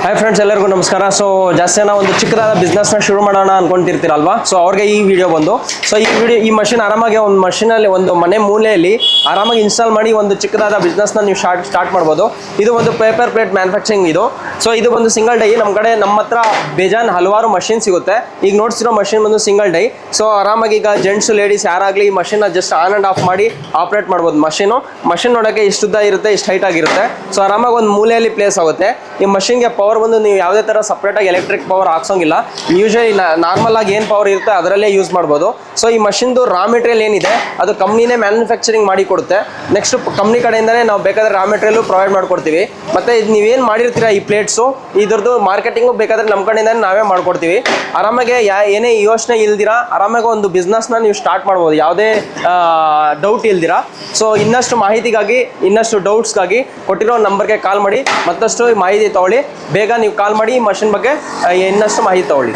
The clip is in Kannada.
ಹಾಯ್ ಫ್ರೆಂಡ್ಸ್, ಎಲ್ಲರಿಗೂ ನಮಸ್ಕಾರ. ಸೊ ಜಾಸ್ತಿ ಜನ ಒಂದು ಚಿಕ್ಕದಾದ ಬಿಸ್ನೆಸ್ನ ಶುರು ಮಾಡೋಣ ಅನ್ಕೊಂತಿರ್ತೀರಲ್ವಾ. ಸೊ ಅವ್ರಿಗೆ ಈ ವಿಡಿಯೋ ಬಂದು ಈ ಮಷಿನ್ ಆರಾಮಾಗಿ ಒಂದು ಮಷಿನಲ್ಲಿ ಒಂದು ಮನೆ ಮೂಲೆಯಲ್ಲಿ ಆರಾಮಾಗಿ ಇನ್ಸ್ಟಾಲ್ ಮಾಡಿ ಒಂದು ಚಿಕ್ಕದಾದ ಬಿಸ್ನೆಸ್ನ ನೀವು ಸ್ಟಾರ್ಟ್ ಮಾಡ್ಬೋದು. ಇದು ಒಂದು ಪೇಪರ್ ಪ್ಲೇಟ್ ಮ್ಯಾನುಫ್ಯಾಕ್ಚರಿಂಗ್ ಇದು. ಸೊ ಇದು ಒಂದು ಸಿಂಗಲ್ ಡೈ. ನಮ್ಮ ಹತ್ರ ಬೇಜಾನ್ ಹಲವಾರು ಮಷಿನ್ ಸಿಗುತ್ತೆ. ಈಗ ನೋಡ್ಸಿರೋ ಮಷಿನ್ ಒಂದು ಸಿಂಗಲ್ ಡೈ. ಸೊ ಆರಾಮಾಗಿ ಈಗ ಜೆಂಟ್ಸ್ ಲೇಡೀಸ್ ಯಾರಾಗಲಿ ಈ ಮಷಿನ್ನ ಜಸ್ಟ್ ಆನ್ ಆ್ಯಂಡ್ ಆಫ್ ಮಾಡಿ ಆಪ್ರೇಟ್ ಮಾಡ್ಬೋದು. ಮಷಿನ್ ನೋಡೋಕ್ಕೆ ಇಷ್ಟು ಉದ್ದ ಇರುತ್ತೆ, ಇಷ್ಟು ಹೈಟ್ ಆಗಿರುತ್ತೆ. ಸೊ ಆರಾಮಾಗಿ ಒಂದು ಮೂಲೆಯಲ್ಲಿ ಪ್ಲೇಸ್ ಆಗುತ್ತೆ. ಈ ಮಷಿನ್ಗೆ ಪವರ್ ಬಂದು ನೀವು ಯಾವುದೇ ಥರ ಸಪ್ರೇಟಾಗಿ ಎಲೆಕ್ಟ್ರಿಕ್ ಪವರ್ ಹಾಕ್ಸೋಂಗಿಲ್ಲ. ಯೂಶಲಿ ನಾರ್ಮಲ್ ಆಗಿ ಏನು ಪವರ್ ಇರುತ್ತೆ ಅದರಲ್ಲೇ ಯೂಸ್ ಮಾಡ್ಬೋದು. ಸೊ ಈ ಮಷಿನ್ದು ರಾ ಮೆಟೀರಿಯಲ್ ಏನಿದೆ ಅದು ಕಂಪ್ನಿನೇ ಮ್ಯಾನುಫ್ಯಾಕ್ಚರಿಂಗ್ ಮಾಡಿ ಕೊಡುತ್ತೆ. ನೆಕ್ಸ್ಟ್ ಕಂಪ್ನಿ ಕಡೆಯಿಂದನೇ ನಾವು ಬೇಕಾದರೆ ರಾ ಮೆಟೀರಿಯಲ್ ಪ್ರೊವೈಡ್ ಮಾಡ್ಕೊಡ್ತೀವಿ. ಮತ್ತು ಇದು ನೀವೇನು ಮಾಡಿರ್ತೀರಾ ಈ ಪ್ಲೇಟ್ಸು, ಇದ್ರದ್ದು ಮಾರ್ಕೆಟಿಂಗು ಬೇಕಾದರೆ ನಮ್ಮ ಕಡೆಯಿಂದನೇ ನಾವೇ ಮಾಡ್ಕೊಡ್ತೀವಿ. ಆರಾಮಾಗಿ ಏನೇ ಯೋಚನೆ ಇಲ್ದಿರಾ ಆರಾಮಾಗಿ ಒಂದು ಬಿಸ್ನೆಸ್ನ ನೀವು ಸ್ಟಾರ್ಟ್ ಮಾಡ್ಬೋದು, ಯಾವುದೇ ಡೌಟ್ ಇಲ್ದಿರಾ. ಸೊ ಇನ್ನಷ್ಟು ಮಾಹಿತಿಗಾಗಿ, ಇನ್ನಷ್ಟು ಡೌಟ್ಸ್ಗಾಗಿ ಕೊಟ್ಟಿರೋ ನಂಬರ್ಗೆ ಕಾಲ್ ಮಾಡಿ ಮತ್ತಷ್ಟು ಮಾಹಿತಿ ತಗೊಳ್ಳಿ. ಬೇಗ ನೀವು ಕಾಲ್ ಮಾಡಿ ಈ ಮಷಿನ್ ಬಗ್ಗೆ ಇನ್ನಷ್ಟು ಮಾಹಿತಿ ತಗೊಳ್ಳಿ.